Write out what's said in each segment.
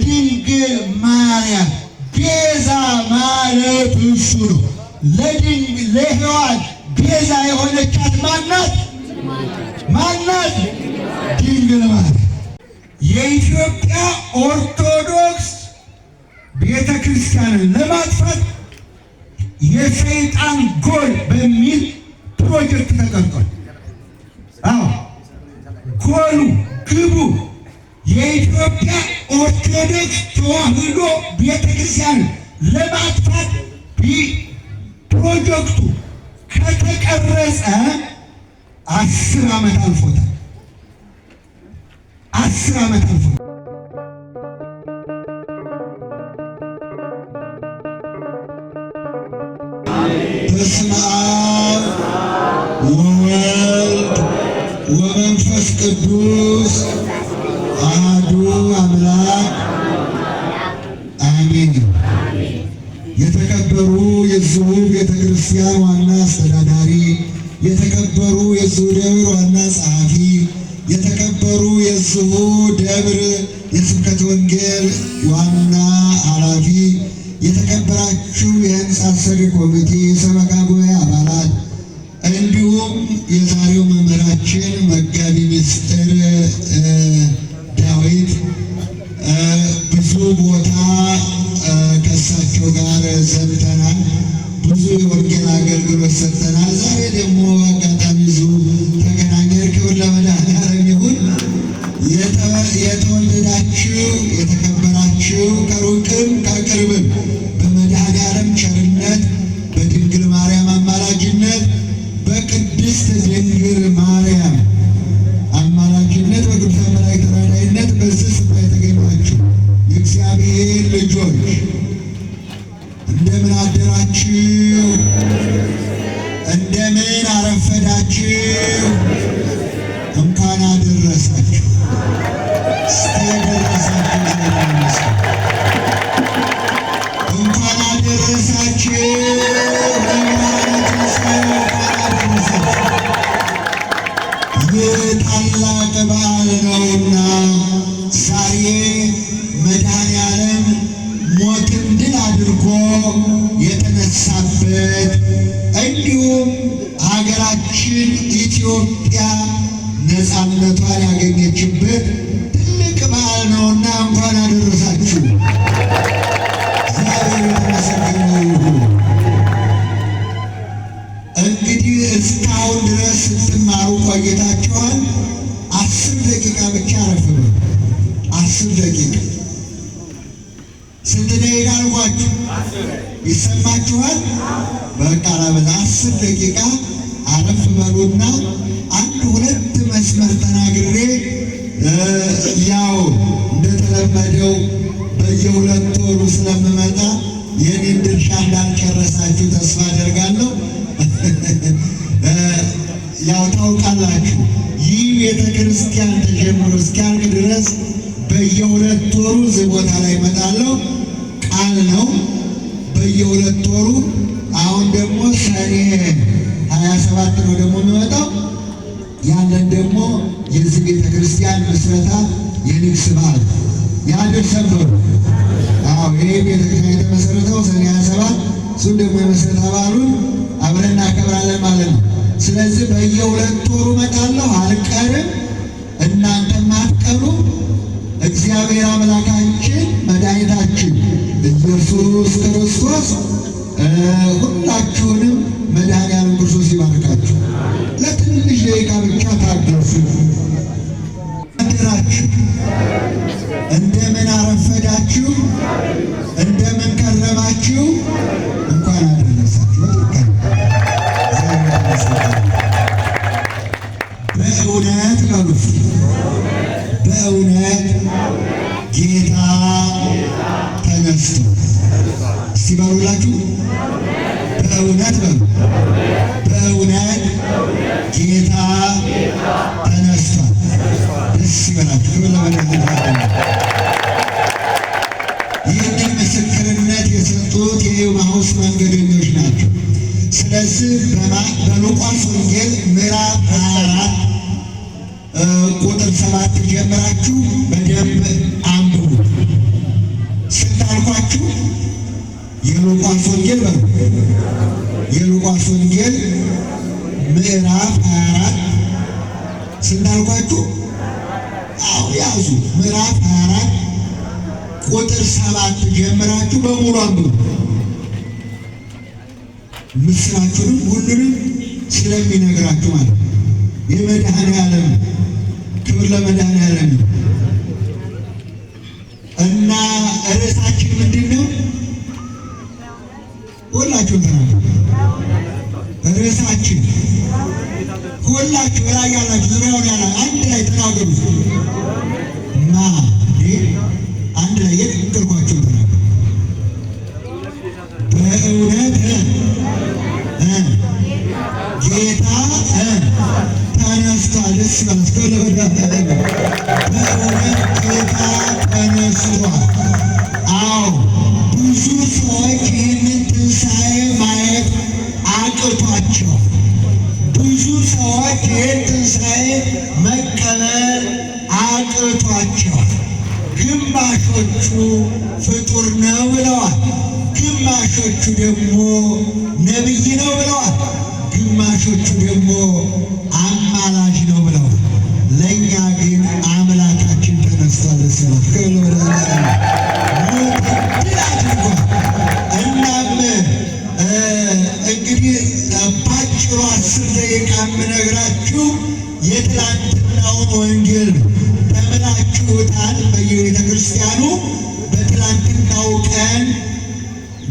ድንግል ማርያም ቤዛ ማለት እሱ ነው። ለሔዋን ቤዛ የሆነቻት ማናት? ማናት? ድንግል ማርያም። የኢትዮጵያ ኦርቶዶክስ ቤተ ክርስቲያንን ለማጥፋት የሰይጣን ጎል በሚል ፕሮጀክት ተቀርጿል። አዎ ጎሉ ግቡ የኢትዮጵያ ኦርቶዶክስ ተዋሕዶ ቤተ ክርስቲያንን ለማጥፋት ፕሮጀክቱ ከተቀረጸ 10 ዓመት አልፎታል። 10 ዓመት አልፎታል። በስመ አብ ወወልድ ወመንፈስ ቅዱስ አሐዱ አምላክ አሜን። የተከበሩ የዚሁ ቤተ ክርስቲያን ዋና አስተዳዳሪ፣ የተከበሩ የዚሁ ደብር ዋና ጸሐፊ፣ የተከበሩ የዚሁ ደብር የስብከተ ወንጌል ዋና ኃላፊ፣ የተከበራችሁ የሕንፃ አሰሪ ኮሚቴ ሰበካ ጉባኤ አባላት፣ እንዲሁም የዛሬው መምህራችን መጋቢ ምስጢር ዳዊት ብዙ ቦታ ከእሳቸው ጋር ዘምተናል። ብዙ የወንጌል አገልግሎት ሰጥተናል። ዛሬ ደግሞ አጋጣሚ እዚሁ ተገናኘን። ክብር ለመድኃኔዓለም ይሁን። የተወደዳችሁ የተከበራችሁ ከሩቅም ከቅርብም በመድኃኔዓለም ቸርነት በድንግል ማርያም አማላጅነት በቅድስት ድንግል ማርያም አማላጅነት በቅዱሳን መላእክት ተራዳኢነት በዚህ ስፍራ የተገኛችሁ የእግዚአብሔር ልጆች እንደምን አደራችሁ? እንደምን አረፈዳችሁ? እንኳን አደረሳችሁ። እስቲ ደረሳችሁ። እንኳን አደረሳችሁ። ታላቅ በዓል ነውና ዛሬ መድኃኔዓለም ሞትን ድል አድርጎ የተነሳበት እንዲሁም ሀገራችን ኢትዮጵያ ነፃነቷን ያገኘችበት ትልቅ በዓል ነውና እንኳን አደረሳችሁ። እግዚአብሔር የተመሰገነ ይሁን። እንግዲህ እስካሁን ድረስ ስትማሩ ቆይታችኋል። 10 ደቂቃ ብቻ አረፍ በሉ። 10 ደቂቃ ስንት ደቂቃ አልኳችሁ? ይሰማችኋል? በቃ ለበዛ 10 ደቂቃ አረፍ በሉና አንድ ሁለት መስመር ተናግሬ ያው እንደተለመደው በየ2 ወሩ ስለምመጣ የኔን ድርሻ እንዳልጨረሳችሁ ተስፋ አደርጋለሁ። ያው ታውቃላችሁ ይህ ቤተ ክርስቲያን ተጀምሮ እስኪያልቅ ድረስ በየ2 ወሩ እዚህ ቦታ ላይ እመጣለሁ። ቃል ነው። በየ2 ወሩ አሁን ደግሞ ሰኔ 27 ነው ደግሞ የሚመጣው። ያንን ደግሞ የዚህ ቤተ ክርስቲያን ምስረታ የንግስ በዓል ያደርሰብሩ። አዎ ይሄ ቤተ ክርስቲያን የተመሰረተው ሰኔ 27 እሱን ደግሞ የምስረታ በዓሉን አብረን እናከብራለን ማለት ነው። ስለዚህ በየ2 ወሩ እመጣለሁ። አልቀርም፣ እናንተም አትቀሩ። እግዚአብሔር አምላካችን መድኃኒታችን ኢየሱስ ክርስቶስ ሁላችሁንም መድኃኔዓለም ክርስቶስ ይባርካችሁ። ለትንሽ ደቂቃ ብቻ ታገሱ። አደራችሁ። እንደምን አረፈዳችሁ? እንደምን ከረማችሁ? እንኳን አደረሳችሁ። በእውነት በሉት፣ በእውነት ጌታ ተነስቶ እስቲ በሉላችሁ። በእውነት በሉ፣ በእውነት ጌታ ተነስቷል። ደስ ይበላችሁ። ክብር ለመድኃኔዓለም። ይህንን ምስክርነት የሰጡት የኤማሁስ መንገደኞች ስለዚህ በሉቃስ ወንጌል ምዕራፍ 24 ቁጥር 7 ጀምራችሁ በደንብ አንብቡ። ስንት አልኳችሁ? የሉቃስ ወንጌል በሉ። የሉቃስ ወንጌል ምዕራፍ 24 ስንት አልኳችሁ? አዎ ያዙ። ምዕራፍ 24 ቁጥር 7 ጀምራችሁ በሙሉ አንብቡ። ምስራችሁንም ሁሉንም ስለሚነግራችሁ ማለት የመድኃኔዓለም ክብር ለመድኃኔዓለም እና ርዕሳችን ምንድን ነው? ሁላችሁም ተናገሩ። ርዕሳችን ሁላችሁ ላይ ያላችሁ ዙሪያውን ያላ አንድ ላይ ተናገሩ። አንድ ላይ የነገርኳችሁ ተናገሩ። በእውነት ጌታ ተነስቷል። ደስ ይበላችሁ። በእውነት ጌታ ተነስቷል። አዎ ብዙ ሰዎች ይህንን ትንሣኤ ማየት አቅቷቸው፣ ብዙ ሰዎች ይህን ትንሣኤ መቀበል አቅቷቸዋል። ግማሾቹ ፍጡር ነው ብለዋል፣ ግማሾቹ ደግሞ ነቢይ ነው ብለዋል፣ ግማሾቹ ደግሞ አማላጅ ነው ብለዋል። ለእኛ ግን አምላካችን ተነስቷል። ስለት ከብለ ድል አድርጓል። እናም እንግዲህ ባጭሩ 10 ደቂቃ የምነግራችሁ የትላንትናውን ወንጌል ተምናችሁታል። በየቤተ ክርስቲያኑ በትላንትናው ቀን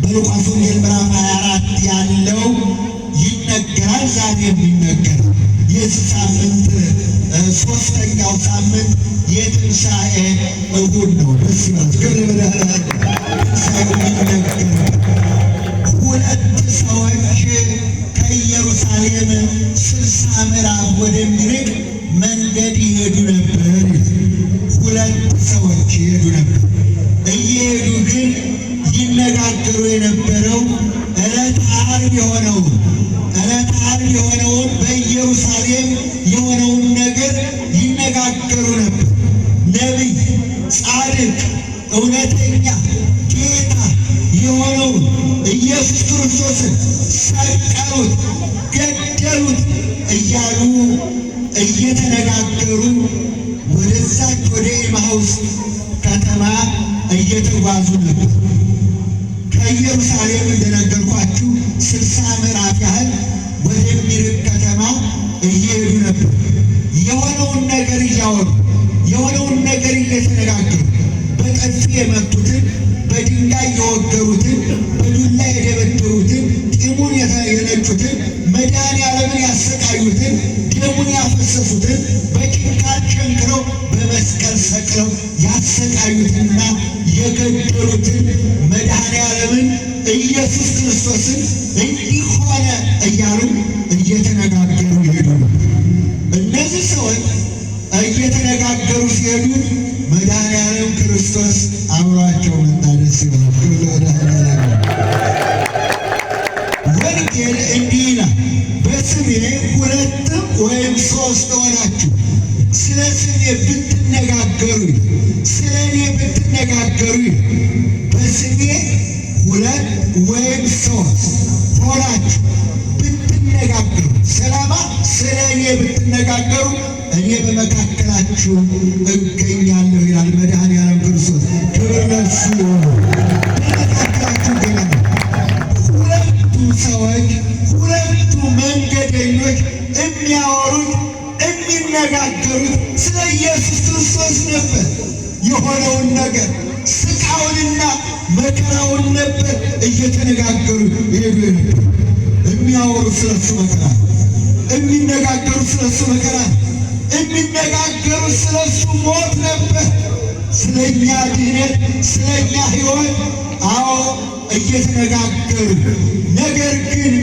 በሉቃስ ወንጌል ምዕራፍ 24 ያለው ይነገራል። ዛሬ የሚነገር የዚህ ሳምንት 3ኛው ሳምንት የትንሣኤ እሁድ ነው። ደስ ይላል። ክብር ለመድኃኔዓለም። ትንሣኤው ይነገራል። 2 ሰዎች ከኢየሩሳሌም 60 ምዕራፍ ወደሚርቅ መንገድ ይሄዱ ነበር። 2 ሰዎች ይሄዱ ነበር። እየሄዱ ግን ይነጋገሩ የነበረው ዕለተ ዓርብ የሆነውን በኢየሩሳሌም የሆነውን ነገር ይነጋገሩ ነበር። ነቢይ፣ ጻድቅ፣ እውነተኛ ጌታ የሆነውን ኢየሱስ ክርስቶስን ሰቀሉት፣ ገደሉት እያሉ እየተነጋገሩ ወደዛች ወደ ኤማሁስ ከተማ እየተጓዙ ነበር። ከኢየሩሳሌም እንደነገርኳችሁ 60 ምዕራፍ ያህል ወደሚርቅ ከተማ እየሄዱ ነበር። የሆነውን ነገር እያወሩ፣ የሆነውን ነገር እየተነጋገሩ፣ በጥፊ የመቱትን፣ በድንጋይ የወገሩትን፣ በዱላ የደበደቡትን፣ ጢሙን የነጩትን፣ መድኃኔዓለምን ያሰቃዩትን፣ ደሙን ያፈሰሱትን፣ በጭንቃር ቸንክረው በመስቀል ሰቅለው ያሰቃዩትንና የገደሉትን መድኃኔዓለምን ኢየሱስ ክርስቶስን እንዲህ ሆነ እያሉ እየተነጋገሩ ይሄዱ። እነዚህ ሰዎች እየተነጋገሩ ሲሄዱ መድኃኔዓለም ክርስቶስ አብሯቸው መጣ። ደስ ይበላል። ክብር ለመድኃኔዓለም። ወንጌል እንዲህ ይላል፣ በስሜ 2 ወይም 3 ሆናችሁ ስለ ስሜ ብትነጋገሩ፣ ስለ እኔ ብትነጋገሩ፣ በስሜ 2 ወይም 3 ሆናችሁ ብትነጋገሩ፣ ሰላማ ስለ እኔ ብትነጋገሩ እኔ በመካከላችሁ እገኛለሁ ይላል መድኃኔዓለም ክርስቶስ። ክብር ለእሱ ይሁን። በመካከላችሁ እገኛለሁ። 2 ሰዎች፣ 2 መንገደኞች የሚያወሩት የሚነጋገሩት ስለ ኢየሱስ ክርስቶስ ነበር። የሆነውን ነገር ስቃውንና መከራውን ነበር እየተነጋገሩ ይሄዱ ነበር። የሚያወሩት ስለሱ መከራ፣ የሚነጋገሩት ስለሱ መከራ፣ የሚነጋገሩት ስለሱ ሞት ነበር። ስለኛ ድህነት፣ ስለኛ ሕይወት አዎ እየተነጋገሩ ነገር ግን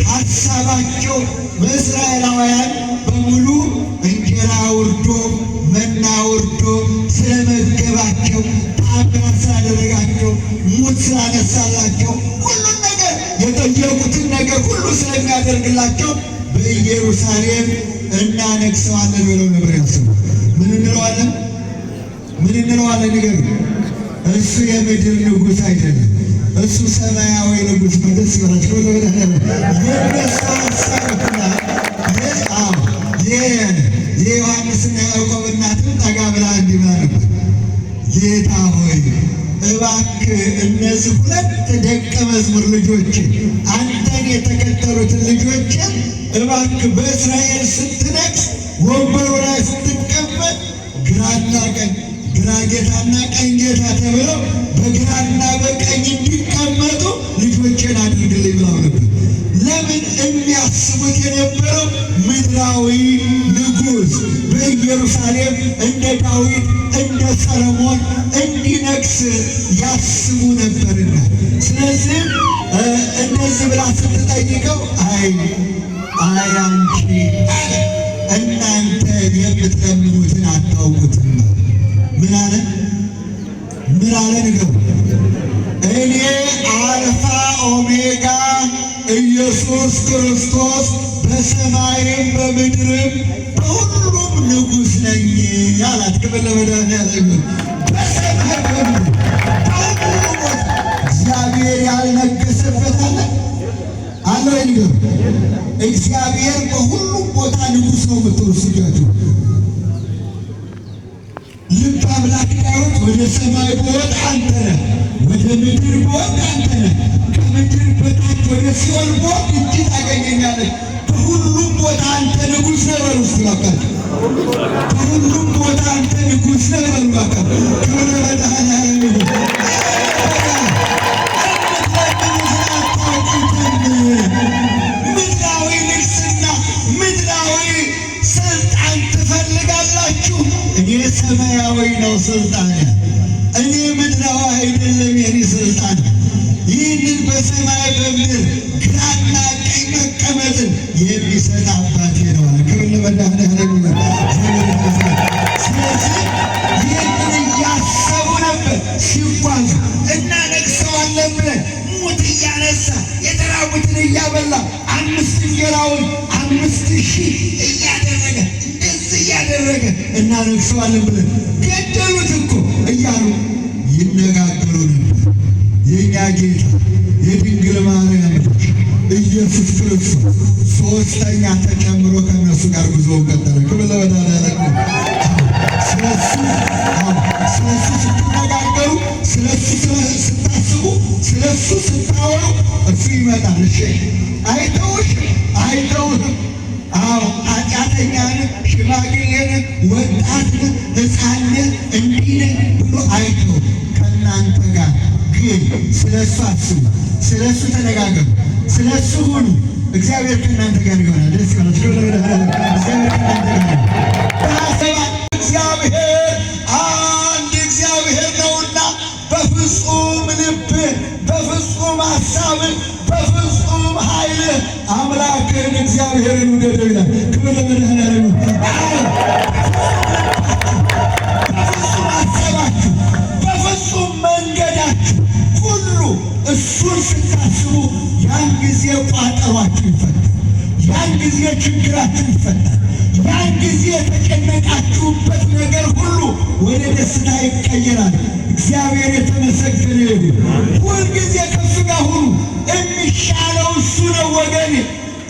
ሐሳባቸው በእስራኤላውያን በሙሉ እንጀራ ወርዶ መና ወርዶ ስለመገባቸው፣ ተአምራት ስላደረጋቸው፣ ሙት ስላነሳላቸው ሁሉን ነገር የጠየቁትን ነገር ሁሉ ስለሚያደርግላቸው በኢየሩሳሌም እናነግሰዋለን ብለው ነበር ያስቡ። ምን እንለዋለን? ምን እንለዋለን? ንገሩ። እሱ የምድር ንጉሥ አይደለም፣ እሱ ሰማያዊ ንጉሥ ነው። ደስ ይበላችሁ። የነሱ ሀሳብና የዮሐንስና ያዕቆብ እናትም ጠጋ ብላ እንዲህ ብላ ነበር፣ ጌታ ሆይ እባክህ እነዚህ ሁለት ደቀ መዝሙር ልጆች አንተን የተከተሉትን ልጆችን እባክህ በእስራኤል ስትነግስ ወንበሩ ላይ ስትቀመጥ ግራና ቀኝ ግራ ጌታና ቀኝ ጌታ ተብለው በግራና በቀኝ እንዲቀመጡ ልጆችን አድርግልኝ ብለው ነበር። ለምን? የሚያስቡት የነበረው ምድራዊ ንጉሥ በኢየሩሳሌም እንደ ዳዊት እንደ ሰለሞን እንዲነግስ ያስቡ ነበርና፣ ስለዚህ እንደዚህ ብላ ስትጠይቀው አይ አንቺ እናንተ የምትለምኑትን አታውቁትም። ምን አለ? ምን አለ? ንገሩ። እኔ አልፋ ኦሜጋ ኢየሱስ ክርስቶስ በሰማይም በምድርም በሁሉም ንጉሥ ነኝ አላት። ክብር ለመድኃኒዓለም። በሰማይ በምድር በሁሉም ቦታ እግዚአብሔር ያልነገሰበት አለ አለ ወይ? ንገሩ። እግዚአብሔር በሁሉም ቦታ ንጉሥ ነው የምትሉ ስጃችሁ ልብ አምላክ ዳዊት ወደ ሰማይ ብወጣ አንተ ነህ፣ ወደ ምድር ብወጣ አንተ ነህ፣ ከምድር በታች ወደ ሲኦል ብወርድ እጅ ታገኘኛለህ። በሁሉም ቦታ አንተ ንጉሥ ነህ በሉ እስቲ እባካችሁ። በሁሉም ቦታ አንተ ንጉሥ ነህ በሉ እባካችሁ። ክብር ለመድኃኒዓለም ይሁን። ምድራዊ ንግሥና ምድራዊ ስልጣን ትፈልጋላችሁ? እኔ ሰማያዊ ነው ስልጣን። እኔ ምድራዊ አይደለም የኔ ስልጣን። ይህንን በሰማይ በምድር ግራና ቀኝ መቀመጥን የሚሰጥ አባቴ ነው አለ። ክብር ለመድኃኒዓለም ይሁን። ስለዚህ ይህንን እያሰቡ ነበር ሲጓዙ። እናነግሰዋለን ብለን ሙት እያነሳ የተራቡትን እያበላ 5 እንጀራውን 5,000 እያደረገ እንደዚህ እያደረገ እናነግሰዋለን ብለን ገደሉት እኮ እያሉ ይነጋገሩ ነበር። የእኛ ጌታ የድንግል ማርያም ልጅ ኢየሱስ ክርስቶስ ሦስተኛ ተጨምሮ ከእነሱ ጋር ጉዞውን ቀጠለ። ክብር ለመድኃኒዓለም። ስለሱ ስትነጋገሩ፣ ስለሱ ስታስቡ፣ ስለሱ ስታወሩ እሱ ይመጣል። እሺ አይተውህም። ኃጢአተኛን፣ ሽማግሌን፣ ወጣትን፣ ሕፃንን እንዲህ ብሎ አይተው ከእናንተ ጋር ግን ስለሱ አስቡ፣ ስለሱ ተነጋገሩ፣ ስለሱ ሁኑ። እግዚአብሔር ከእናንተ ጋር ይሆናል። ደስ ይበላችሁ። እግዚአብሔር ከእናንተ ጋር ይሆናል። እግዚአብሔር አንድ እግዚአብሔር ነውና በፍጹም ልብ፣ በፍጹም ሀሳብ፣ በፍጹም ኃይል አምላክን እግዚአብሔርን ውደደው ይላል። ክብር ለመድኃኒዓለም። በፍጹም ሀሳባችሁ፣ በፍጹም መንገዳችሁ ሁሉ እሱን ስታስቡ ያን ጊዜ ቋጠሯችሁ ይፈታል። ያን ጊዜ ችግራችሁ ይፈታል። ያን ጊዜ የተጨነቃችሁበት ነገር ሁሉ ወደ ደስታ ይቀየራል። እግዚአብሔር የተመሰገነ ይሁን። ሁልጊዜ ከእሱ ጋር ሁኑ። የሚሻለው እሱ ነው ወገኔ፣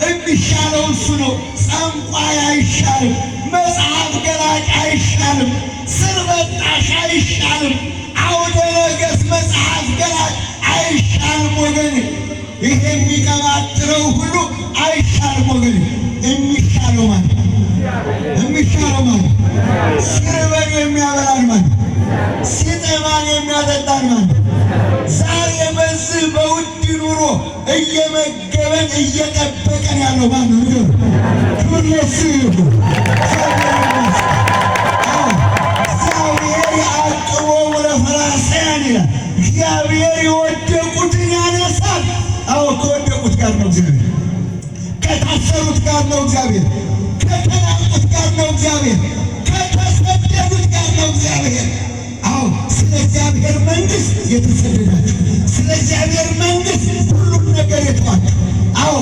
የሚሻለው እሱ ነው። ጠንቋይ አይሻልም፣ መጽሐፍ ገላጭ አይሻልም፣ ስር በጣሽ አይሻልም፣ አውደ ነገሥት መጽሐፍ ገላጭ አይሻልም ወገኔ። ይሄ የሚቀባጥረው ሁሉ አይሻልም ወገኔ። የሚሻለው ማለት የሚሻለው ማለት ሲርበን የሚያበላን ማለት ሲጠማን የሚያጠጣን ማለት ዛሬ በዚህ በውድ ኑሮ እየመገበን እየጠበቀን ያለው ማን ነው? ንገሩ። ክብር ለእሱ ይሁን። እግዚአብሔር ያዕቆብ ለፈላስያን ይላል። እግዚአብሔር የወደቁትን ያነሳል። ከወደቁት ጋር ነው እግዚአብሔር። ከታሰሩት ጋር ነው እግዚአብሔር። ከተናቁት ጋር ነው እግዚአብሔር። ከተሰደዱት ጋር ነው እግዚአብሔር። ስለ እግዚአብሔር መንግሥት የተሰደዳችሁ፣ ስለ እግዚአብሔር መንግሥት ሁሉም ነገር የተዋችሁ። አዎ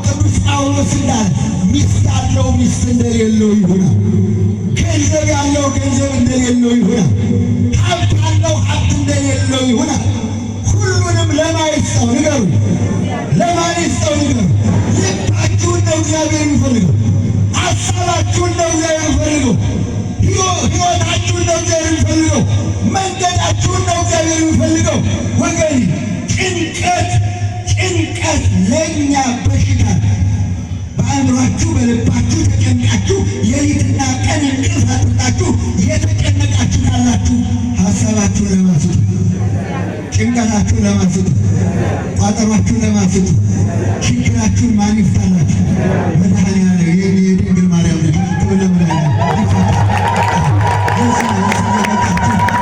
ቅዱስ ጳውሎስ እንዳለ ሚስት ያለው ሚስት እንደሌለው ይሆናል። ገንዘብ ያለው ገንዘብ እንደሌለው ይሆናል። ሀብት ያለው ሀብት እንደሌለው ይሆናል። ሁሉንም ለማን ይስጠው ንገሩ? ለማን ይስጠው ንገሩ? ልባችሁን ነው እግዚአብሔር የሚፈልገው። ሀሳባችሁን ነው እግዚአብሔር የሚፈልገው። ሕይወታችሁን ነው እግዚአብሔር የሚፈልገው። መንገዳችሁን ነው እግዚአብሔር የሚፈልገው። ወገን ጭንቀት ለእኛ በሽታ። በአእምሯችሁ በልባችሁ ተጨንቃችሁ ሌሊትና ቀን እንቅልፍ አጥታችሁ የተጨነቃችሁ ካላችሁ ሀሳባችሁን ለማስጡ፣ ጭንቀታችሁን ለማስጡ፣ ቋጠሯችሁን ለማስጡ፣ ችግራችሁን ማን ይፍታላችሁ? መድኃኒዓለም የድንግል ማርያም ልጅ ክብር ለመድኃኒዓለም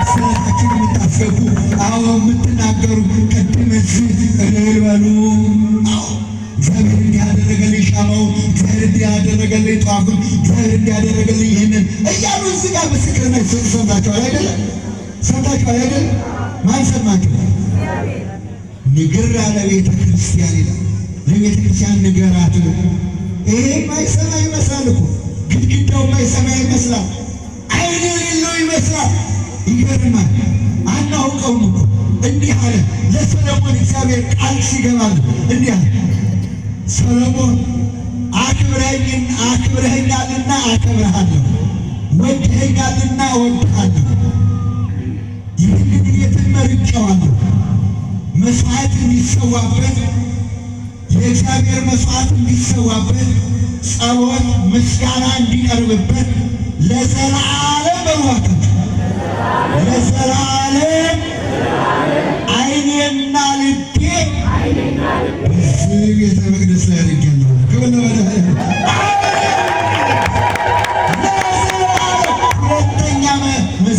ስለታችሁን የምታስገቡ አዎ የምትናገሩ ቅድም እልል በሉ። እግዚአብሔር እንዲህ ያደረገልኝ ሻማውን፣ እግዚአብሔር እንዲህ ያደረገልኝ ጧፉን፣ እግዚአብሔር እንዲህ ያደረገልኝ ይህንን እያሉ እዚህ ጋር ምስክርነት ሲሰጡ ሰምታችኋል አይደለም? ሰምታችኋል አይደለም? ማን ሰማችሁ? ንግር አለ ቤተ ክርስቲያን ይላል። ለቤተ ክርስቲያን ንገራት። ይሄ ማይሰማ ይመስላል እኮ ግድግዳው ማይሰማ ይመስላል። አይን የሌለው ይመስላል። ይገርማል። አናውቀውም እኮ እንዲህ አለ ለሰሎሞን እግዚአብሔር ቃል ሲገባል እንዲህ አለ፣ ሰሎሞን አክብረኸኛልና አከብረሃለሁ፣ ወድኸኛልና እወድሃለሁ። ይህንን ቤትን መርጬዋለሁ፣ መስዋዕት እንዲሰዋበት፣ የእግዚአብሔር መስዋዕት እንዲሰዋበት፣ ጸሎት ምስጋና እንዲቀርብበት ለዘላለም በዋቀት ለዘላለም ዓይኔና ልቤ በዚህ ቤተ መቅደስ ላይ አድርጌያለሁ። ክብር ለመድኃኒዓለም። ሁለተኛ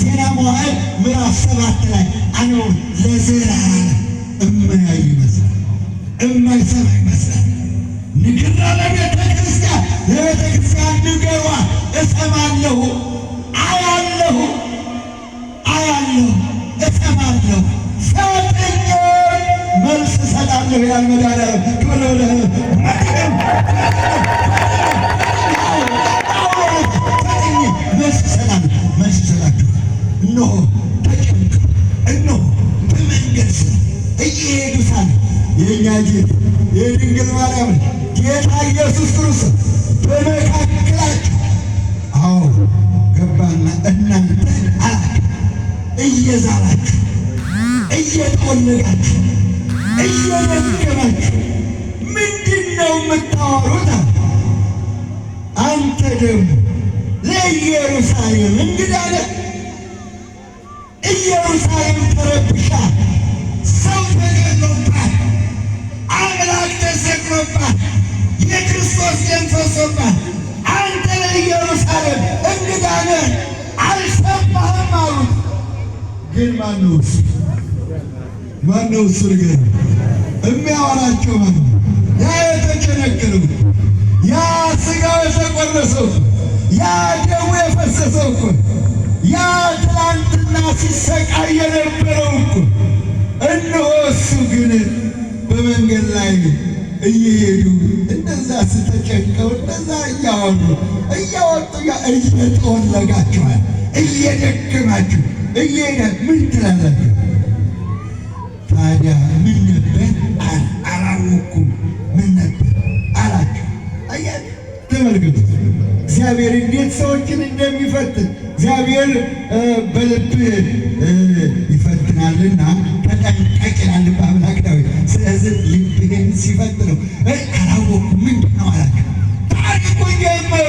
ዜና መዋዕል ምዕራፍ 7 ላይ አነው ለዘላለም እማያይ ይመስላል፣ እማይሰማ ይመስላል። ንግራ ለቤተ ክርስቲያን ለቤተ ክርስቲያን ንገሯ። እሰማለሁ፣ አያለሁ፣ እሰማለሁ፣ ፈጥኜ መልስ እሰጣለሁ ይላል መድኃኒዓለም። ክብር ለመድኃኒዓለም። ፈጥኜ መልስ እሰጣለሁ፣ መልስ እሰጣለሁ። እነሆ ተጨንቀው፣ እነሆ በመንገድ ስር እየሄዱ ሳለ የእኛ ጌታ የድንግል ማርያም ጌታ ኢየሱስ ክርስቶስ በመካከላቸው አዎ ገባና እናንተ አላቸው እየዛላችሁ እየጠወለጋችሁ እየደከማችሁ ምንድን ነው የምታወሩት? አንተ ደግሞ ለኢየሩሳሌም እንግዳ ነህ። ኢየሩሳሌም ተረብሻ፣ ሰው ተገድሎባት፣ አምላክ ተሰቅሎባት፣ የክርስቶስ ደም ፈሶባት፣ አንተ ለኢየሩሳሌም እንግዳ ነህ፣ አልሰማህም አሉት። ግን ማነው እሱ? ማነው እሱ? ንገረኝ። የሚያወራቸው ማነው? ያ የተጨነቀለው፣ ያ ሥጋው የተቆረሰው፣ ያ ደሙ የፈሰሰው እኮ፣ ያ ትናንትና ሲሰቃይ የነበረው እኮ። እነሆ እሱ ግን በመንገድ ላይ እየሄዱ እንደዛ ስተጨንቀው እንደዛ እያወሩ እያወጡ እየጠወለጋችኋል፣ እየደከማችሁ እየሄደ ምን ትላላችሁ? ታዲያ ምን ነበር? አላወኩም። ምን ነበር አላችሁ? አያችሁ፣ ተመልከቱ እግዚአብሔር እንዴት ሰዎችን እንደሚፈትን። እግዚአብሔር በልብ ይፈትናልና ተጠንቀቅ ይላል አምላክ ዳዊት። ስለዚህ ልብህን ሲፈትነው አላወኩም ምንድን ነው አላችሁ? ታሪኩ ጀመሩ።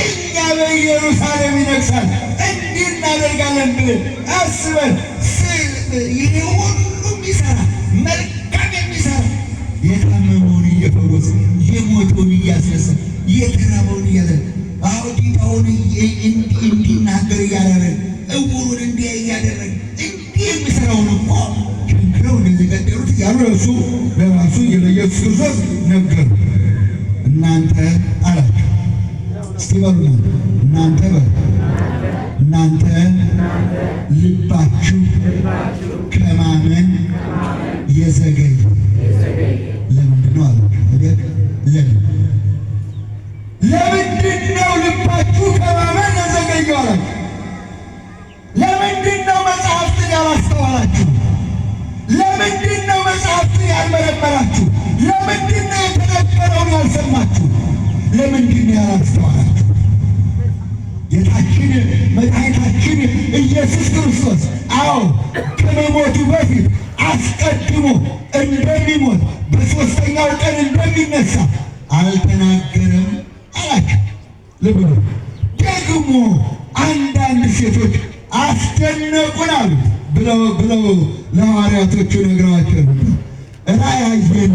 እኛ በኢየሩሳሌም ይነግሣል እንዲህ እናደርጋለን ብለን አስበን ይሄ ሁሉ የሚሰራ መልካም የሚሰራ የታመመውን እየፈወሰ የሞተውን እያስነሳ የተራበውን እያዘን ዲዳውን እንዲናገር እያደረገ እውሩን እንዲህ እያደረገ እንዲህ የሚሰራውን እኮ ችግረው እንደዚህ ቀጠሉት እያሉ እሱ ለራሱ ለኢየሱስ ክርስቶስ ነገሩ። እናንተ አላቸው እስቲ በሉ እናንተ እናንተ ልባችሁ ከማመን የዘገየ ለምንድን ነው አላችሁ? ለምንድን ነው ልባችሁ ከማመን የዘገየው አላችሁ? ለምንድን ነው መጽሐፍትን ያላስተዋላችሁ? ለምንድን ነው መጽሐፍትን ያልመረመራችሁ? ለምንድን ነው የተነገረውን ያልሰማችሁ? ለምንድን ነው ያላስተዋላችሁ? ጌታችን መድኃኒታችን ኢየሱስ ክርስቶስ ከመሞቱ በፊት አስቀድሞ እንደሚሞት በሦስተኛው ቀን እንደሚነሳ አልተናገረም አላቸው። ልብ በሉ። ደግሞ አንዳንድ ሴቶች አስደነቁን አሉት ብለው ለሐዋርያቶቹ ነግረዋቸው ነበር። ራእይ አየን፣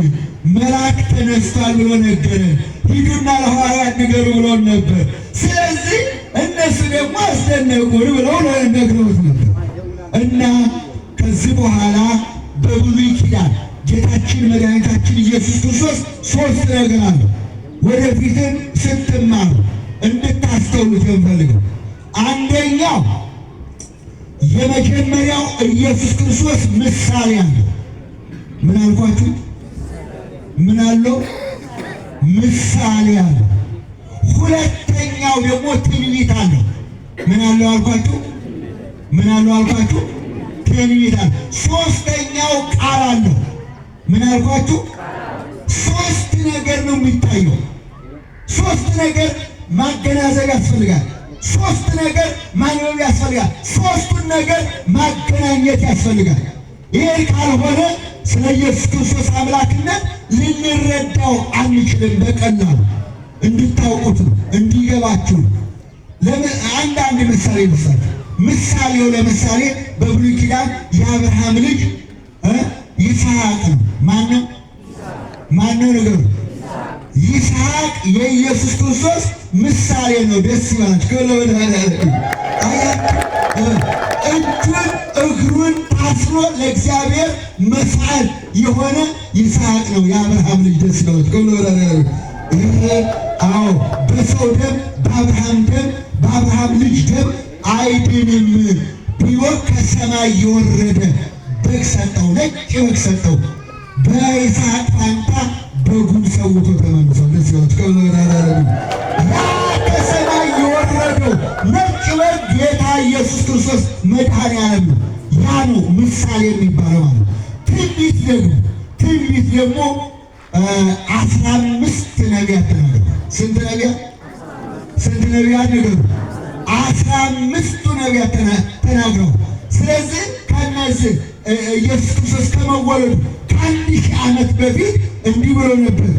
መልአክ ተነስቷል ብሎ ነገረን፣ ሂዱና ለሐዋርያት ንገሩ ብሎን ነበር። ስለዚህ እነሱ ደግሞ አስደነቁን ብለው ነግረውት ነበር። እና ከዚህ በኋላ በብሉይ ኪዳን ጌታችን መድኃኒታችን ኢየሱስ ክርስቶስ ሦስት ነገር አለው። ወደፊትም ስትማሩ እንድታስተውሉት የምፈልገው አንደኛው የመጀመሪያው ኢየሱስ ክርስቶስ ምሳሌ አለው። ምን አልኳችሁ? ምን አለው? ምሳሌ አለው። ሁለተኛው ደግሞ ትንቢት አለው። ምን አለው አልኳችሁ? ምን አለው አልኳችሁ? ትንቢት አለው። ሦስተኛው ቃል አለው። ምን አልኳችሁ? ሦስት ነገር ነው የሚታየው። ሦስት ነገር ማገናዘብ ያስፈልጋል። ሦስት ነገር ማንበብ ያስፈልጋል። ሦስቱን ነገር ማገናኘት ያስፈልጋል። ይሄን ካልሆነ ስለ ኢየሱስ ክርስቶስ አምላክነት ልንረዳው አንችልም። በቀላሉ እንድታውቁት ነው፣ እንዲገባችሁ ነው። አንዳንድ ምሳሌ ምሳሌው ለምሳሌ በብሉይ ኪዳን የአብርሃም ልጅ ይስሐቅ ነው። ማነው? ነገሩ ይስሐቅ የኢየሱስ ክርስቶስ ምሳሌ ነው። ደስ ይበላችሁ። እጁን እግሩን ታስሮ ለእግዚአብሔር መስዋዕት የሆነ ይስሐቅ ነው የአብርሃም ልጅ። ደስ ይበላችሁ። በሰው ደም በአብርሃም ልጅ ደም አይድንም ብሎ ከሰማይ የወረደ በግ ሰጠው፣ ነጭ በግ ሰጠው። በይስሐቅ ፋንታ በጉን ሰውቶ ተመልሷል። ደስ ይበላችሁ። ያ ከሰማይ የወረደው ነጭ በግ ጌታ ኢየሱስ ክርስቶስ መድኃኔዓለም ነው። ያ ነው ምሳሌ የሚባለው ማለት። ትንቢት ደግሞ 15 ነቢያት ተናገሩ። ስንት ነቢያት ነገሩ? 15ቱ ነቢያት ተናግረው። ስለዚህ ከነዚህ ኢየሱስ ክርስቶስ ከመወለዱ ከ1000 ዓመት በፊት እንዲህ ብሎ ነበር።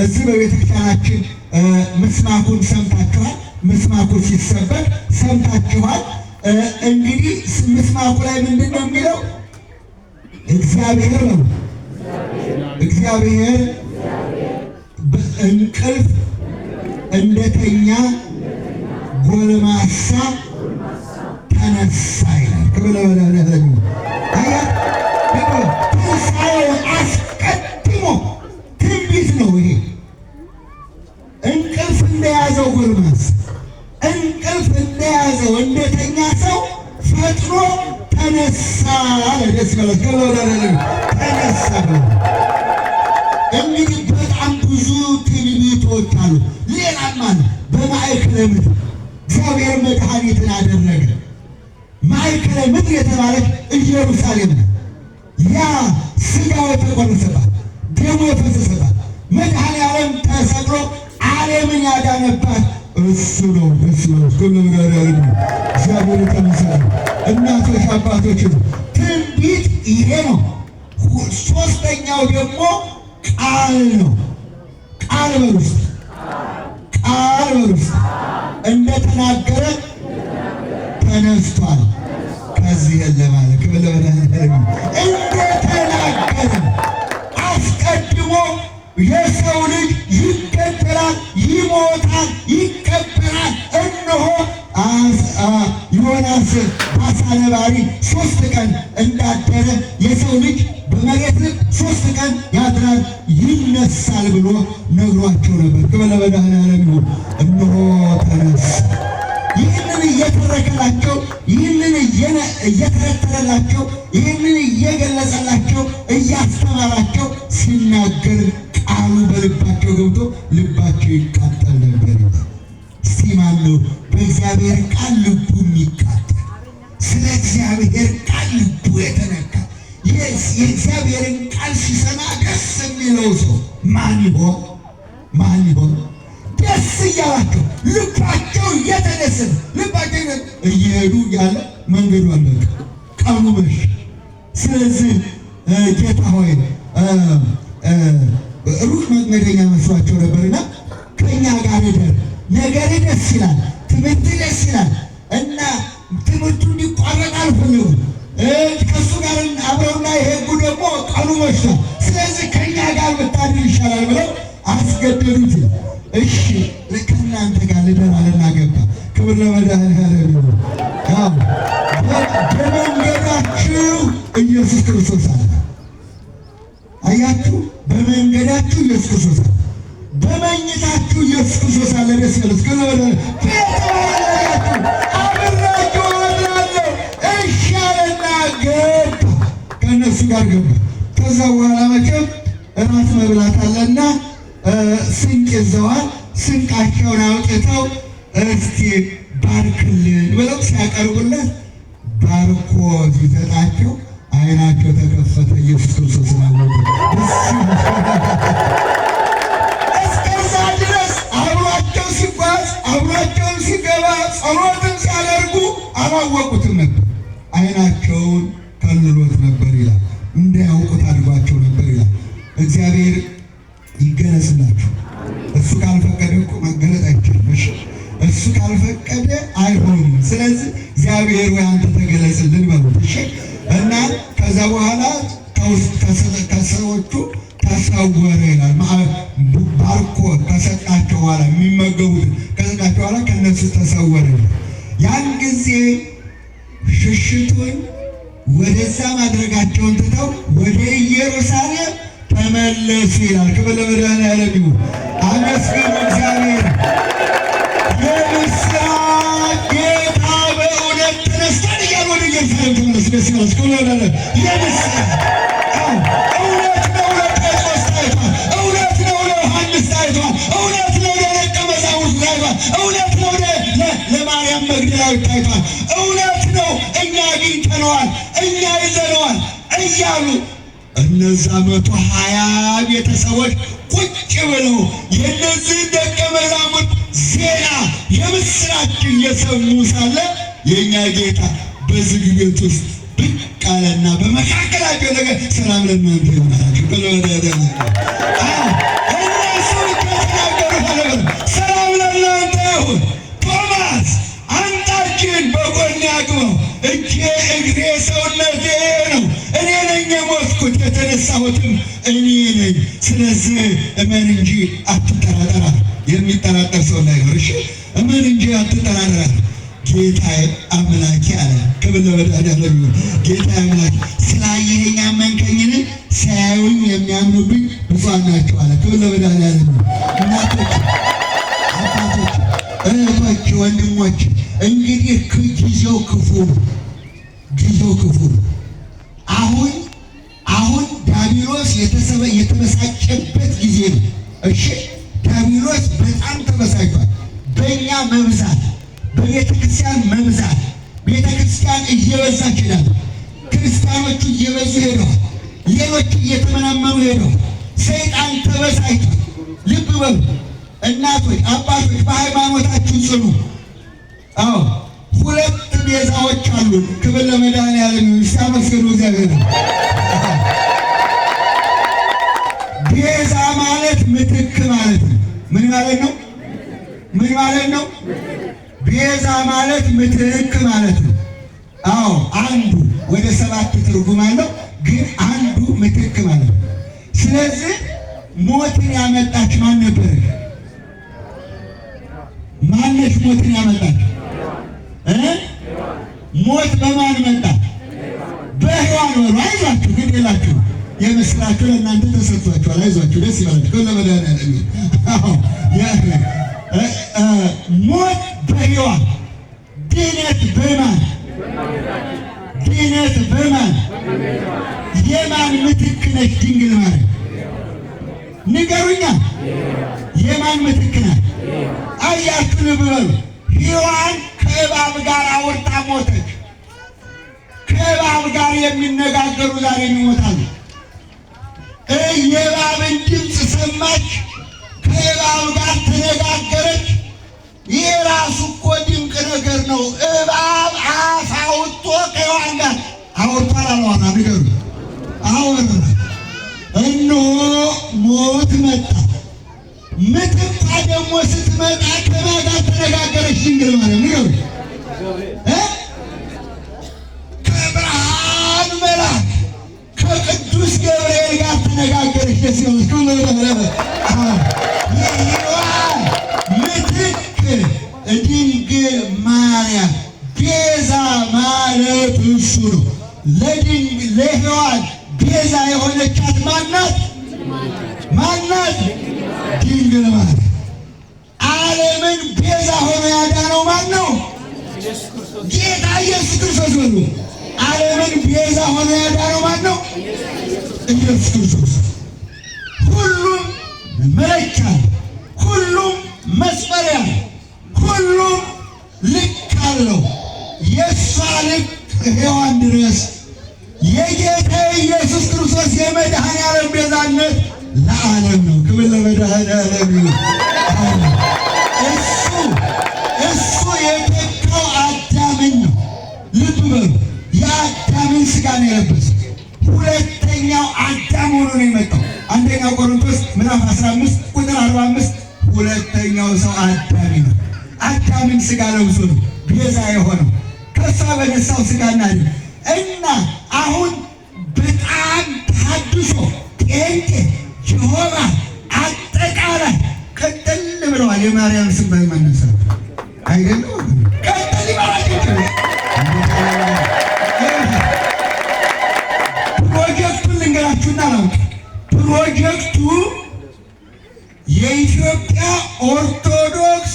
እዚህ በቤተክርስቲያናችን ምስማኩን ሰምታችኋል። ምስማኩ ሲሰበክ ሰምታችኋል። እንግዲህ ምስማኩ ላይ ምንድን ነው የሚለው? እግዚአብሔር ነው። እግዚአብሔር በእንቅልፍ እንደተኛ ጎልማሳ ተነሳ ይላል። ትንሣኤውን አስቀድሞ ትንቢት ነው ይሄ። እንቅልፍ እንደያዘው ጎልማሳ፣ እንቅልፍ እንደያዘው እንደተኛ ሰው ፈጥኖ ተነሳ አለ። ደስ ይበላችሁ። ተነሳ። እንግዲህ በጣም ብዙ ትንቢቶች አሉ። ሌላም አለ። በማእከለ ምድር እግዚአብሔር መድኃኒትን አደረገ። ማእከለ ምድር የተባለች ኢየሩሳሌም ነው። ያ ሥጋው የተቆረሰባት፣ ደሙ የፈሰሰባት፣ መድኃኔዓለም ተሰቅሎ ዓለምን ያዳነባት እሱ ነው። ደስ ይበላችሁ። እግዚአብሔር የተመሰገነ። እናቶች አባቶች፣ ትንቢት ይሄ ነው። ሦስተኛው ደግሞ ቃል ነው። ቃል በሉስ፣ ቃል በሉስ። እንደተናገረ ተነስቷል። ከዚህ የለም ማለት እንደተናገረ አስቀድሞ የሰው ልጅ ይገደላል፣ ይሞታል፣ ይቀበራል። እነሆ ዮናስ በዓሣ ነባሪ 3 ቀን እንዳደረ የሰው ልጅ በመሬት ልብ 3 ቀን ያድራል ይነሳል ብሎ ነግሯቸው ነበር። ክብር ለመድኃኔዓለም ይሁን። እነሆ ተነሳ። ይህንን እየተረከላቸው፣ ይህንን እየተረተረላቸው፣ ይህንን እየገለጸላቸው፣ እያስተማራቸው ሲናገር ቃሉ በልባቸው ገብቶ ልባቸው ይቃጠል ነበር። እስቲ ማን ነው በእግዚአብሔር ቃል ልቡ የሚቃጠል? ስለ እግዚአብሔር ቃል ልቡ የተነካ የእግዚአብሔርን ቃል ሲሰማ ደስ የሚለው ሰው ማን ይሆን? ማን ይሆን? ደስ እያላቸው ልባቸው እየተደሰተ ልባቸው እየሄዱ ያለ መንገዱ አለቀ፣ ቀኑ መሸ። ስለዚህ ጌታ ሆይ ሩቅ መንገደኛ መስሏቸው ነበርና ከእኛ ጋር እደር፣ ነገሬ ደስ ይላል፣ ትምህርት ደስ ይላል እና ትምህርቱ እንዲቋረጥ አልፈለጉም። ከእሱ ጋር አብረውና የሄዱ ደግሞ ቀኑ መሽቷል፣ ስለዚህ ከእኛ ጋር ብታድር ይሻላል ብለው አስገደዱት። እሺ ከእናንተ ጋር ልደር አለና ገባ። ክብር ለመድኃኔዓለም ይሁን። በመንገዳችሁ ኢየሱስ ክርስቶስ አለ። አያችሁ፣ በመንገዳችሁ ኢየሱስ ክርስቶስ አለ፣ በመኝታችሁ ኢየሱስ ክርስቶስ አለ። ደስ ያለች አብራችሁ አድራለሁ። እሺ አለና ገባ፣ ከእነሱ ጋር ገባ። ከዛ በኋላ መቼም እራት መብላት አለና ስንቅ ይዘዋል። ስንቃቸውን አውጥተው እስቲ ባርክልን ብለው ሲያቀርቡለት ባርኮ ሲሰጣቸው ዓይናቸው ተከፈተ። ኢየሱስ ክርስቶስ ነው። እስከዛ ድረስ አብሯቸው ሲጓዝ አብሯቸውን ሲገባ ጸሎትን ሲያደርጉ አላወቁትም ነበር። ዓይናቸውን ከልሎት ነበር ይላል። እንዳያውቁት አድርጓቸው ነበር ይላል። እግዚአብሔር ይገለጽላችሁ። እሱ ካልፈቀደ እኮ መገለጥ አይቻልም። እሱ ካልፈቀደ አይሆንም። ስለዚህ እግዚአብሔር ወይ አንተ ተገለጽልን በሉት። እሺ እና ከዛ በኋላ ከሰዎቹ ተሰወረ ይላል። ባርኮ ከሰጣቸው በኋላ የሚመገቡትን ከሰጣቸው በኋላ ከነሱ ተሰወረ። ያን ጊዜ ሽሽቱን ወደዛ ማድረጋቸውን ትተው ወደ ኢየሩሳሌም ተመለሱ ይላል። ክብር ለመድኃኔዓለም ይሁን። አመስግኑ እግዚአብሔር። የምስራች ጌታ በእውነት ተነስቷል እያሉ ወደ ኢየሩሳሌም ተመለሱ። ደስ ይላችሁ። ክብር ለመድኃኔዓለም። የምስራች እውነት ነው ለጴጥሮስ ታይቷል። እውነት ነው ለዮሐንስ ታይቷል። እውነት ነው ለደቀ መዛሙርቱ ታይቷል። እውነት ነው ለማርያም መግደላዊት ታይቷል። እውነት ነው እኛ አግኝተነዋል፣ እኛ ይዘነዋል እያሉ እነዛ 120 ቤተሰቦች ቁጭ ብለው የእነዚህ ደቀ መዛሙርት ዜና የምስራች እየሰሙ ሳለ የእኛ ጌታ በዝግ ቤት ውስጥ ብቅ አለና በመካከላቸው ነገር ሰላም ለእናንተ ይሁንላችሁ ብሎ እነሱ ከተናገሩ ሰላም ለእናንተ ይሁን። ቶማስ አንጣችን በጎን ያግባው፣ እጄ እግሬ ሰውነቴ ነው፣ እኔ ነኝ የሞትኩት የተነሳሁትም እኔ ነኝ። ስለዚህ እመን እንጂ አትጠራጠራ። የሚጠራጠር ሰው እንዳይኖር እሺ። እመን እንጂ አትጠራጠራ። ጌታዬ አምላኬ አለ። ክብር ለመድኃኔዓለም ይሁን። ጌታዬ አምላኬ ስላየኸኝ አመንከኝን? ሳያዩኝ የሚያምኑብኝ ብፁዓን ናቸው አለ። ክብር ለመድኃኔዓለም ይሁን። እናቶች፣ አባቶች፣ እህቶች፣ ወንድሞች እንግዲህ ጊዜው ክፉ ነው። ጊዜው ክፉ ነው። አሁን ዲያብሎስ የተበሳጨበት ጊዜ ነው። እሺ ዲያብሎስ በጣም ተበሳጭቷል። በእኛ መብዛት፣ በቤተ ክርስቲያን መብዛት፣ ቤተ ክርስቲያን እየበዛች ሄዳል። ክርስቲያኖቹ እየበዙ ሄደዋል። ሌሎች እየተመናመኑ ሄደዋል። ሰይጣን ተበሳጭቷል። ልብ በሉ እናቶች፣ አባቶች፣ በሃይማኖታችን ጽኑ። አዎ 2 ቤዛዎች አሉ። ክብር ለመድኃኔዓለም ይሁን። ሲያመስገኑ እግዚአብሔር ነው። ቤዛ ማለት ምትክ ማለት ነው። ምን ማለት ነው? ምን ማለት ነው? ቤዛ ማለት ምትክ ማለት ነው። አዎ አንዱ ወደ 7 ትርጉም አለው፣ ግን አንዱ ምትክ ማለት ነው። ስለዚህ ሞትን ያመጣች ማን ነበረች? ማነች ሞትን ያመጣች? ሞት በማን መጣ? በሔዋን በሉ። አይዟችሁ፣ ግን የላችሁ የምስራቹ ለእናንተ ተሰጥቷችኋል። አይዟችሁ፣ ደስ ይበላችሁ። ለመድኃኒዓለም ሞት በሕይወት ድነት በማን ድነት በማን የማን ምትክ ነች ድንግል ማርያም? ንገሩኛ። የማን ምትክ ናት? አያችሁ ልብ በሉ። ሔዋን ከእባብ ጋር አውርታ ሞተች። ከእባብ ጋር የሚነጋገሩ ዛሬ ይሞታሉ። የእባብን ድምፅ ሰማች፣ ከእባብ ጋር ተነጋገረች። ይህ ራሱ እኮ ድንቅ ነገር ነው። እባብ አፍ አውጥቶ ከሔዋን ጋር አውርቷል። አለዋና ንገሩ። አወራ። እነሆ ሞት መጣ። ምትኳ ደግሞ ስትመጣ ከማን ጋር ተነጋገረች? ድንግል ማርያም ንገሩ። ከብርሃን መልአክ ከቅዱስ ገብርኤል ጋር ተነጋገረች። ደስ ይበላችሁ። የሔዋን ምትክ ድንግል ማርያም ቤዛ ማለት እሱ ነው። ለሔዋን ቤዛ የሆነቻት ማናት? ማናት? ድንግል ማርያም። ዓለምን ቤዛ ሆኖ ያዳነው ማን ነው? ጌታ ኢየሱስ ክርስቶስ ነው። ዓለምን ቤዛ ሆኖ ያዳነው ማን ነው? ኢየሱስ ክርስቶስ። ሁሉም መለኪያ፣ ሁሉም መስፈሪያ፣ ሁሉም ልክ አለው። የእሷ ልክ ሔዋን ድረስ የጌታ ኢየሱስ ክርስቶስ የመድኃኔዓለም ቤዛነት ለዓለም ነው። ክብር ለመድኃኔዓለም ይሁን። እሱ የተካው አዳምን ነው። ልብ በሉ። የአዳምን ሥጋ ነው የለበሰው። ሁለተኛው አዳም ሆኖ ነው የመጣው። አንደኛ ቆሮንቶስ ምዕራፍ 15 ቁጥር 45 ሁለተኛው ሰው አዳም ነው። አዳምን ሥጋ ለብሶ ነው ቤዛ የሆነው። ከሷ በነሳው ሥጋና እና አሁን በጣም ታድሶ ጴንጤ ጀሆባ አጠቃላይ ቀጠል ብለዋል። የማርያም ስም በመነሳት አይደለም ቀጠል ይባላል። ፕሮጀክቱን ልንገራችሁና ነው። ፕሮጀክቱ የኢትዮጵያ ኦርቶዶክስ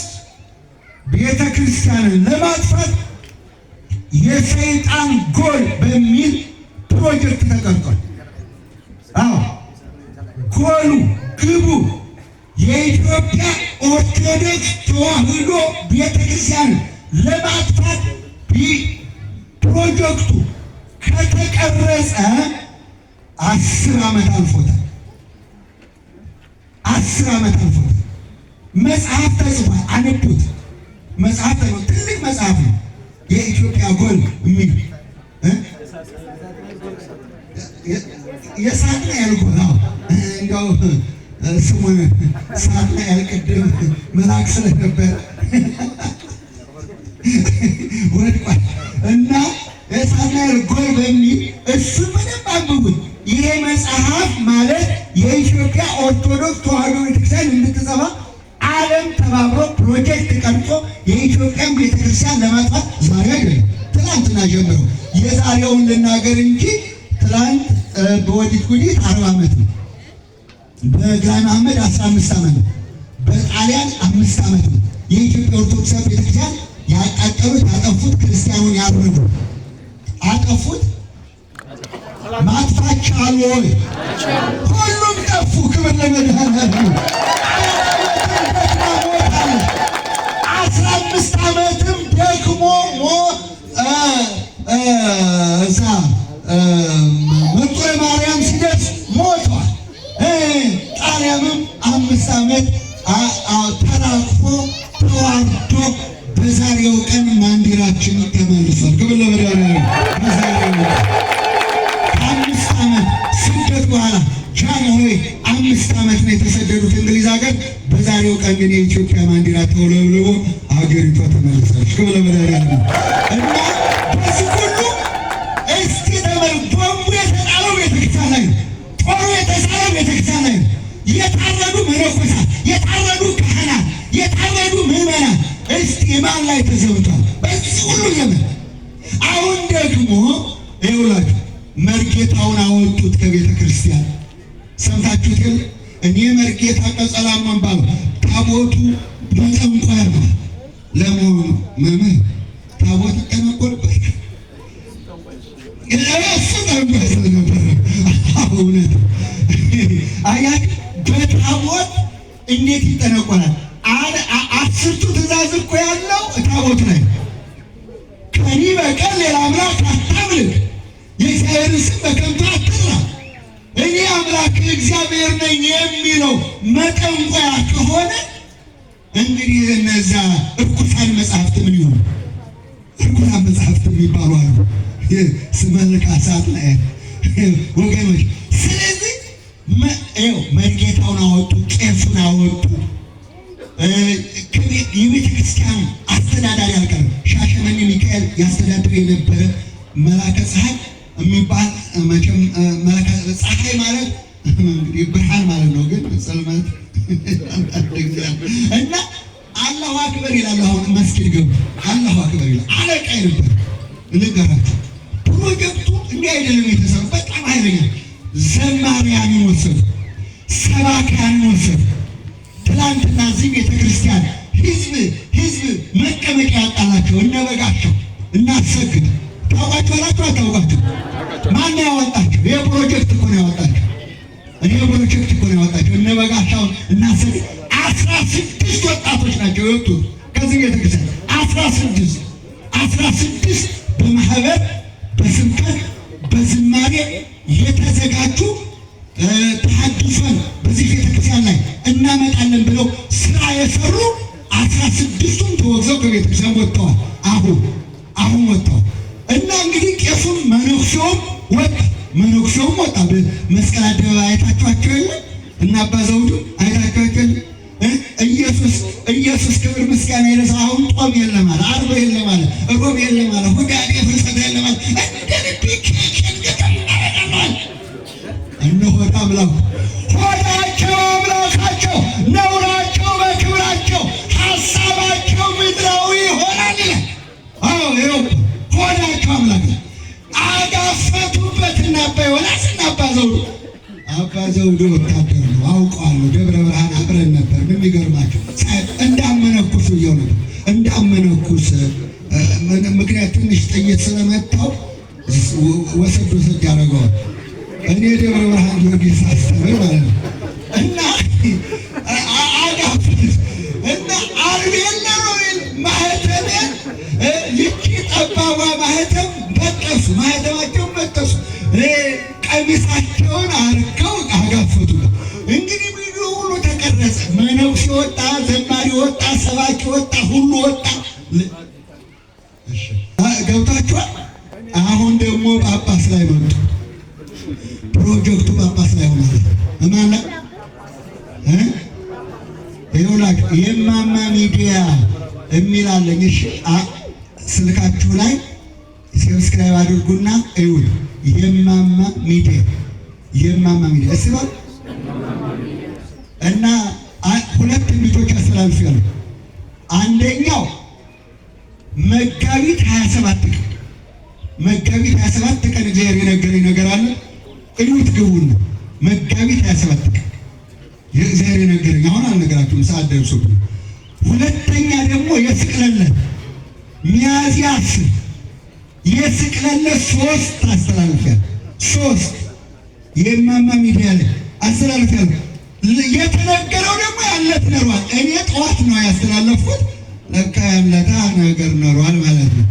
ቤተ ክርስቲያንን ለማጥፋት የሰይጣን ጎል በሚል ፕሮጀክት ተቀርጿል። አዎ ጎሉ ግቡ የኢትዮጵያ ኦርቶዶክስ ተዋሕዶ ቤተክርስቲያን ለማጥፋት ፕሮጀክቱ ከተቀረጸ 10 ዓመት አልፎታል። 10 ዓመት አልፎታል። መጽሐፍ ተጽፏል። አነቡት። መጽሐፍ ነው። ትልቅ መጽሐፍ ነው። የኢትዮጵያ ጎል የሚል የሳጥናኤል ጎል ነው። እንደው ስሙን ሳጥናኤል ቅድም መልአክ ስለነበረ ወድቋል እና የሳጥናኤል ጎል በሚል እሱ ምንም አንብቡት። ይሄ መጽሐፍ ማለት የኢትዮጵያ ኦርቶዶክስ ተዋሕዶ ቤተክርስቲያን እንድትጠፋ ዓለም ተባብሮ ፕሮጀክት ቀርጾ የኢትዮጵያን ቤተክርስቲያን ለማጥፋት ዛሬ አይደለም ትናንትና ጀምሮ የዛሬውን ልናገር እንጂ ትናንት በወዲት ጉዲት 40 ዓመት ነው። በግራኝ መሐመድ 15 ዓመት ነው። በጣሊያን 5 ዓመት ነው። የኢትዮጵያ ኦርቶዶክስ ቤተክርስቲያን ያቃጠሉት፣ ያጠፉት፣ ክርስቲያኑን ያረዱ አጠፉት። ማጥፋት ቻሉ ወይ? ሁሉም ጠፉ። ክብር ለመድኃኔዓለም። 15 ዓመትም ደክሞ እዛ መጥቶረ ማርያም ሲደርስ ሞቷል። ጣሊያንም 5 ዓመት ተራቅፎ ተዋርዶ በዛሬው ቀን ባንዲራችን ተመልሷል። ክብር ለመድኃኔዓለም። በዛሬው 5 ዓመት ስደት በኋላ ጃንሆይ 5 ዓመት ነው የተሰደዱት እንግሊዝ ሀገር። በዛሬው ቀን ግን የኢትዮጵያ ባንዲራ ተውለብልቦ ሀገሪቷ ተመልሳለች። ክብር ለመድኃኔዓለም። እና በዚህ ሁሉ እስኪ ቦምቡ የተጣለው ቤተክርስቲያን ላይ ነው። ጦሩ የተሳለው ቤተክርስቲያን ላይ ነው። የታረዱ መነኮሳት፣ የታረዱ ካህናት፣ የታረዱ ምዕመናን እስኪ ማን ላይ ተዘብቷል? በዚህ ሁሉ ዘመን። አሁን ደግሞ ይኸውላችሁ መርጌታውን አወጡት ከቤተ ክርስቲያን። መርጌታ ቀጸላ መንባል ታቦቱ በጠንቋይ ነው። ለመሆኑ መምህር ታቦት ይጠነቆልበት እሱ ጠንቋይ ስለነበረ እውነት አያት በታቦት እንዴት ይጠነቆላል? አስርቱ ትእዛዝ እኮ ያለው ታቦት ላይ ከኔ በቀር ሌላ አምላክ አታምልክ፣ የእግዚአብሔርን ስም በከንቱ አትጥራ፣ እኔ አምላክ እግዚአብሔር ነኝ የሚለው መጠንቆያ ከሆነ እንግዲህ እነዛ እርኩሳን መጽሐፍት ምን ይሆኑ? እርኩሳን መጽሐፍት የሚባሉ አሉ። ስመ ልቃሳት ላይ ወገኖች። ስለዚህ መርጌታውን አወጡ፣ ቄሱን አወጡ። የቤተ ክርስቲያኑ አስተዳዳሪ አልቀረም። ሻሸመኔ ሚካኤል ያስተዳድር የነበረ መላከ ፀሐይ የሚባል መቼም መላከ ፀሐይ ማለት እንግዲህ ብርሃን ማለት ነው፣ ግን ጽልመት እና አላሁ አክበር ይላል። አሁን መስጊድ ገቡ፣ አላሁ አክበር ይላል። አለቃ ነበር። ልንገራችሁ፣ ፕሮጀክቱ እንዲህ አይደለም የተሰሩ፣ በጣም ኃይለኛ ዘማሪያንን ወሰዱ፣ ሰባኪያንን ወሰዱ። ትላንትና እዚህ ቤተክርስቲያን ህዝብ መቀመጫ ያጣላቸው እነ በጋቸው እናሰግድ ታውቃችኋላችሁ? አታውቃችሁ? ማን ያወጣቸው? ይሄ ፕሮጀክት እኮ ነው ያወጣቸው። እኔ ፕሮጀክት እኮ ነው ያወጣቸው። እነ በጋሻውን እናሰግድ 16 ወጣቶች ናቸው የወጡት ከዚህ ቤተክርስቲያን 16 በማህበር በስብከት በዝማሬ የተዘጋጁ ተሐድሶን በዚህ ቤተክርስቲያን ላይ እናመጣለን ብለው ስራ የሰሩ 16ቱም ተወግዘው ከቤተክርስቲያን ወጥተዋል። አሁን ወጥተዋል እና እንግዲህ ቄሱም መነኩሴውም ወጣ። በመስቀል አደባባይ አይታችኋቸው የለ እና አባ ዘውዱ አይታችኋቸው የለ ኢየሱስ ክብር ምስጋና ይድረስ። አሁን ጦም የለም አለ፣ ዓርብ የለም አለ፣ ሮብ የለም አለ፣ ሁዳዴ ፍልሰታ የለም አለ። እነሆ አምላኩ ሆዳቸው አምላካቸው ነውራቸው በክብራቸው ሀሳባቸው ምድራዊ ይሆናል ይላል። ይኸው ሆዳቸው አምላክ አጋፈቱበትና አባ ዮናስ እና አባ ዘውዱ ወታደር ነው አውቀዋለሁ። ደብረ ብርሃን አብረን ነበር። የሚገርማቸው እንዳመነኩስ እየው ነበር እንዳመነኩስ ምክንያት ትንሽ ጥይት ስለመታው ወሰድ ያደረገዋል። እኔ ደብረ ብርሃን ጊዮርጊስ አስተምር ማለት ነው እና አጋፍት እና አርቤና ሮቤል ማህተሜን ይቺ ጠባቧ ማህተም በጠሱ፣ ማህተማቸውን በጠሱ፣ ቀሚሳቸውን አርከው አጋፈቱ። እንግዲህ ቪዲዮ ሁሉ ተቀረጸ። መነኩሴ ወጣ፣ ዘማሪ ወጣ፣ ሰባኪ ወጣ፣ ሁሉ ወጣ። ገብታችኋል? አሁን ደግሞ ጳጳስ ላይ መጡ። ፕሮጀክቱ ጳጳስ ላይ ሆነ ማለት ይኸውላችሁ የማማ ሚዲያ የሚላለኝ። እሺ ስልካችሁ ላይ ሰብስክራይብ አድርጉና እዩት። የማማ ሚዲያ እስባ እና ሁለት ልጆች አስተላልፊያለሁ። አንደኛው መጋቢት 27 ቀን እግዚአብሔር የነገረኝ ነገር አለ። እዩት ግቡን። መጋቢት 27 ቀን የእግዚአብሔር የነገረኝ አሁን አልነገራችሁም፣ ሰዓት ደርሶብኝ። ሁለተኛ ደግሞ የስቅለለት ሚያዝያ 10 የስቅለለት 3 አስተላልፊያለሁ። 3 የማማ ሚዲያ ላይ አስተላልፊያለሁ። የተነገረው ደግሞ ያለት ነሯል። እኔ ጠዋት ነው ያስተላለፍኩት። ለካ ያለታ ነገር ነሯል ማለት ነው።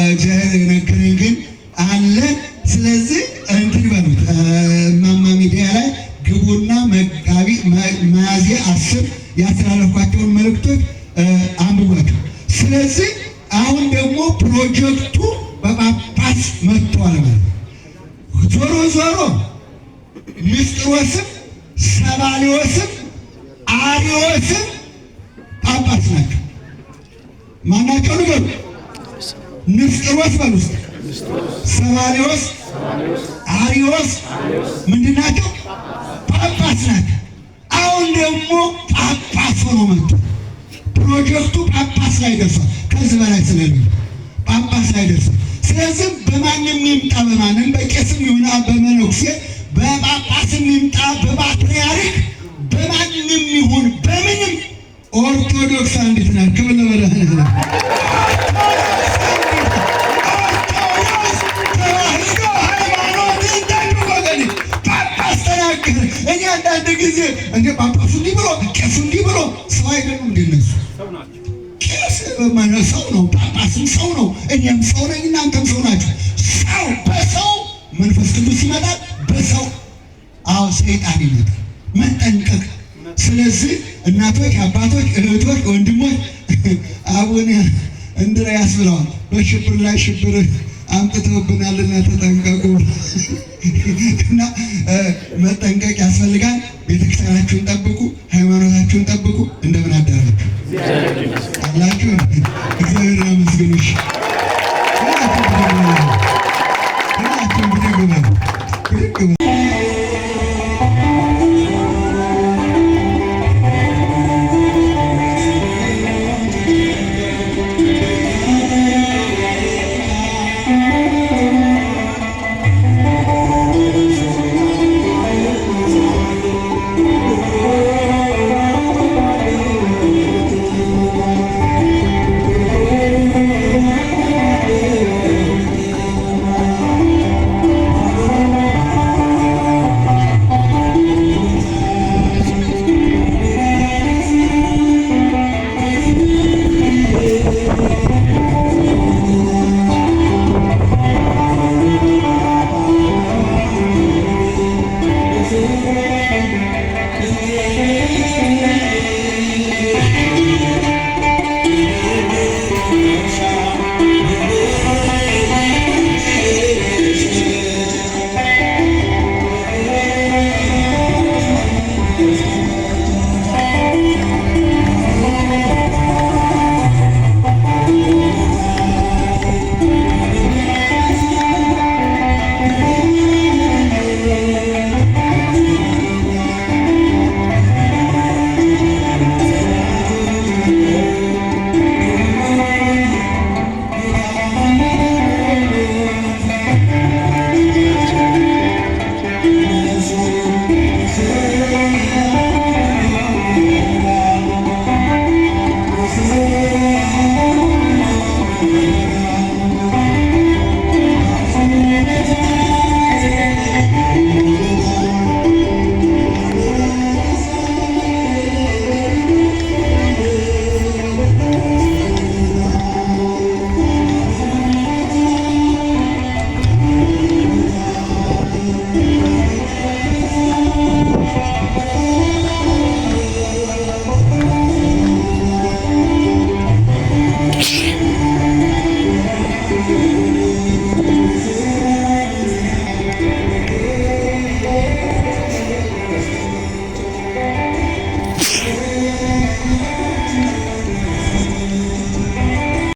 እግዚአብሔር የነገረኝ ግን አለ። ስለዚህ እንትን በሉት ማማ ሚዲያ ላይ ግቡና ሚያዝያ 10 ያስተላለፍኳቸውን መልእክቶች አንብቧቸው። ስለዚህ አሁን ደግሞ ፕሮጀክቱ በጳጳስ መጥቷል ማለት ነው። ዞሮ ንስጥሮስም ሰባሊዮስም አሪዮስም ጳጳስ ናቸው። ማናቸው ንገሩ? ንስጥሮስ በሉ ውስጥ ሰባሊዮስ አሪዮስ ምንድን ናቸው? ጳጳስ ናቸው። አሁን ደግሞ ጳጳስ ሆኖ መጡ። ፕሮጀክቱ ጳጳስ ላይ ደርሷል። ከዚህ በላይ ስለሌለ ጳጳስ ላይ ደርሷል። ስለዚህ በማንም ይምጣ በማንም በቄስም ይሁን በመነኩሴ በጳጳስም ይምጣ በፓትርያርክ በማንም ይሁን በምንም ኦርቶዶክስ አንዲት ናት። ክብር ለመድኃኔዓለም። እኔ አንዳንድ ጊዜ እንደ ጳጳሱ እንዲህ ብሎ ቄሱ እንዲህ ብሎ ሰው አይደሉም እንደነሱ። ቄስ ሰው ነው፣ ጳጳስም ሰው ነው፣ እኛም ሰው ነኝ፣ እናንተም ሰው ናቸው። ሰው በሰው መንፈስ ቅዱስ ይመጣል፣ በሰው ሰይጣን ይመጣል። መጠንቀቅ። ስለዚህ እናቶች፣ አባቶች፣ እህቶች፣ ወንድሞች አቡነ እንድርያስ ብለዋል፣ በሽብር ላይ ሽብር አምጥተውብናልና ተጠንቀቁ። እና መጠንቀቅ ያስፈልጋል። ቤተክርስቲያናችሁን ጠብቁ፣ ሃይማኖታችሁን ጠብቁ። እንደ